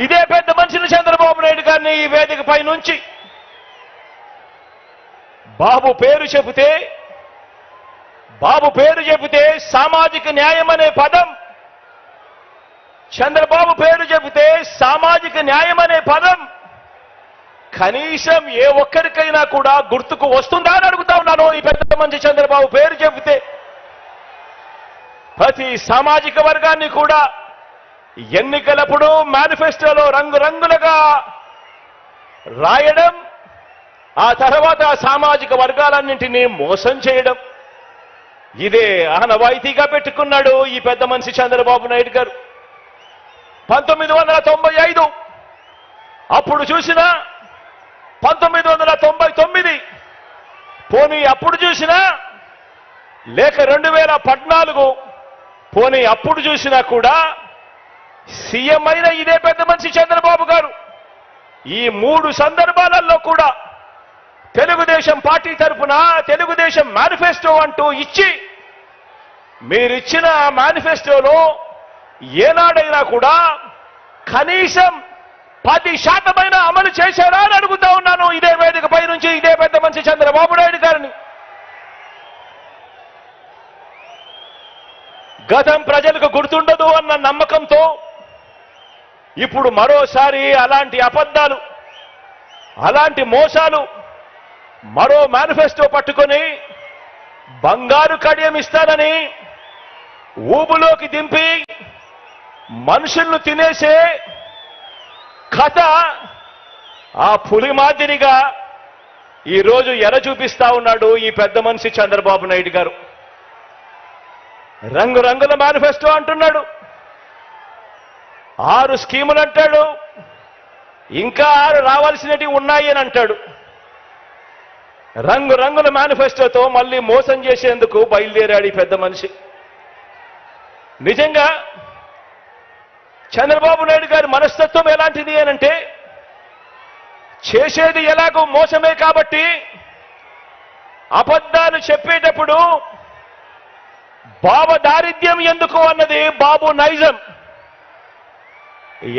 ఇదే పెద్ద మనిషిని చంద్రబాబు నాయుడు గారిని ఈ వేదికపై నుంచి బాబు పేరు చెబితే సామాజిక న్యాయం అనే పదం, చంద్రబాబు పేరు చెబితే సామాజిక న్యాయం అనే పదం కనీసం ఏ ఒక్కరికైనా కూడా గుర్తుకు వస్తుందా అని అడుగుతా ఉన్నాను. ఈ పెద్ద మనిషి చంద్రబాబు పేరు చెబితే ప్రతి సామాజిక వర్గాన్ని కూడా ఎన్నికలప్పుడు మేనిఫెస్టోలో రంగురంగులుగా రాయడం, ఆ తర్వాత సామాజిక వర్గాలన్నింటినీ మోసం చేయడం, ఇదే ఆనవాయితీగా పెట్టుకున్నాడు ఈ పెద్ద మనిషి చంద్రబాబు నాయుడు గారు. 1995 అప్పుడు చూసినా, 1999 పోనీ అప్పుడు చూసినా, లేక 2014 పోనీ అప్పుడు చూసినా కూడా సీఎం అయిన ఇదే పెద్ద మనిషి చంద్రబాబు గారు ఈ 3 సందర్భాలలో కూడా తెలుగుదేశం పార్టీ తరఫున తెలుగుదేశం మేనిఫెస్టో అంటూ ఇచ్చి, మీరిచ్చిన మేనిఫెస్టోలో ఏనాడైనా కూడా కనీసం 10% అమలు చేశారా అని అడుగుతా ఉన్నాను ఇదే వేదికపై నుంచి ఇదే పెద్ద మనిషి చంద్రబాబు నాయుడు గారిని. గతం ప్రజలకు గుర్తుండదు అన్న నమ్మకంతో ఇప్పుడు మరోసారి అలాంటి అబద్ధాలు, అలాంటి మోసాలు, మరో మేనిఫెస్టో పట్టుకొని బంగారు కడియం ఇస్తానని ఊబులోకి దింపి మనుషులను తినేసే కథ ఆ పులి మాదిరిగా ఈరోజు ఎర చూపిస్తా ఉన్నాడు ఈ పెద్ద మనిషి చంద్రబాబు నాయుడు గారు. రంగురంగుల మేనిఫెస్టో అంటున్నాడు, 6 స్కీములు అంటాడు, ఇంకా 6 రావాల్సినవి ఉన్నాయి అని అంటాడు. రంగురంగుల మేనిఫెస్టోతో మళ్ళీ మోసం చేసేందుకు బయలుదేరాడు ఈ పెద్ద మనిషి. నిజంగా చంద్రబాబు నాయుడు గారి మనస్తత్వం ఎలాంటిది అనంటే, చేసేది ఎలాగో మోసమే కాబట్టి అబద్ధాలు చెప్పేటప్పుడు బాబు దారిద్ర్యం ఎందుకు అన్నది బాబు నైజం.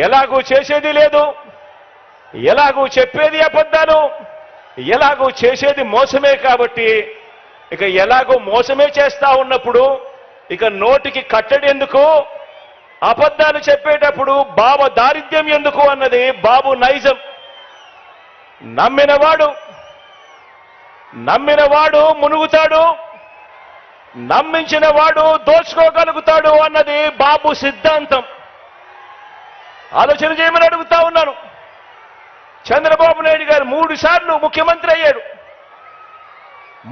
ఎలాగూ చేసేది లేదు, ఎలాగూ చెప్పేది అబద్ధాలు, ఎలాగూ చేసేది మోసమే కాబట్టి ఇక ఎలాగో మోసమే చేస్తా ఉన్నప్పుడు ఇక నోటికి కట్టడి ఎందుకు, అబద్ధాలు చెప్పేటప్పుడు బాబు దారిద్ర్యం ఎందుకు అన్నది బాబు నైజం. నమ్మినవాడు మునుగుతాడు, నమ్మించిన వాడు దోచుకోగలుగుతాడు అన్నది బాబు సిద్ధాంతం. ఆలోచన చేయమని అడుగుతా ఉన్నాను. చంద్రబాబు నాయుడు గారు 3 సార్లు ముఖ్యమంత్రి అయ్యాడు,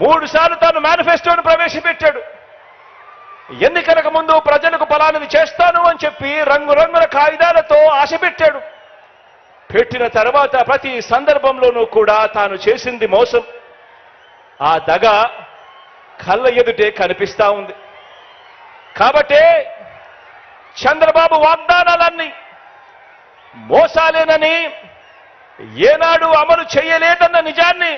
3 సార్లు తాను మేనిఫెస్టోను ప్రవేశపెట్టాడు. ఎన్నికలకు ముందు ప్రజలకు ఫలానిది చేస్తాను అని చెప్పి రంగురంగుల కాగితాలతో ఆశ పెట్టాడు. పెట్టిన తర్వాత ప్రతి సందర్భంలోనూ కూడా తాను చేసింది మోసం. ఆ దగ కళ్ళ ఎదుటే కనిపిస్తా ఉంది. కాబట్టే చంద్రబాబు వాగ్దానాలన్నీ మోసాలేనని, ఏనాడు అమలు చేయలేదన్న నిజాన్ని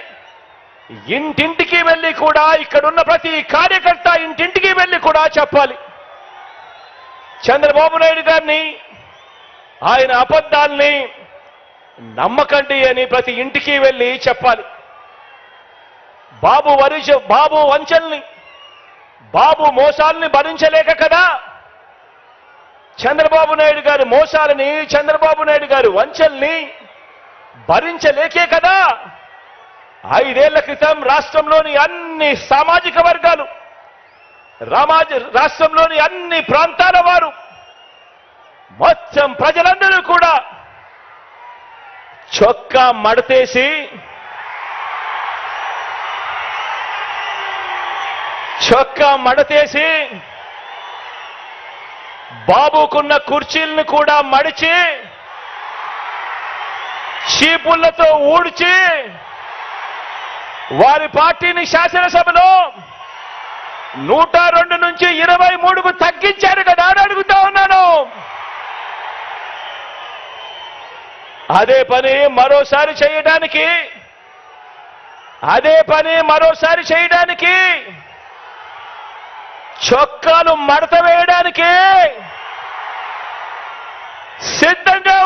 ఇంటింటికి వెళ్ళి కూడా, ఇక్కడున్న ప్రతి కార్యకర్త ఇంటింటికి వెళ్ళి కూడా చెప్పాలి. చంద్రబాబు నాయుడు గారిని, ఆయన అబద్ధాల్ని నమ్మకండి అని ప్రతి ఇంటికి వెళ్ళి చెప్పాలి. బాబు వంచల్ని, బాబు మోసాల్ని భరించలేక కదా, చంద్రబాబు నాయుడు గారి మోసాలని, చంద్రబాబు నాయుడు గారి వంచల్ని భరించలేకే కదా 5 ఏళ్ల క్రితం రాష్ట్రంలోని అన్ని సామాజిక వర్గాలు, రాష్ట్రంలోని అన్ని ప్రాంతాల వారు, మొత్తం ప్రజలందరూ కూడా చొక్కా మడతేసి బాబుకున్న కుర్చీలను కూడా మడిచి చీపుళ్లతో ఊడ్చి వారి పార్టీని శాసనసభలో 102 నుంచి 23కు తగ్గించారు కదా అని అడుగుతా ఉన్నాను. అదే పని మరోసారి చేయడానికి చొక్కాలు మడత వేయడానికి సిద్ధంగా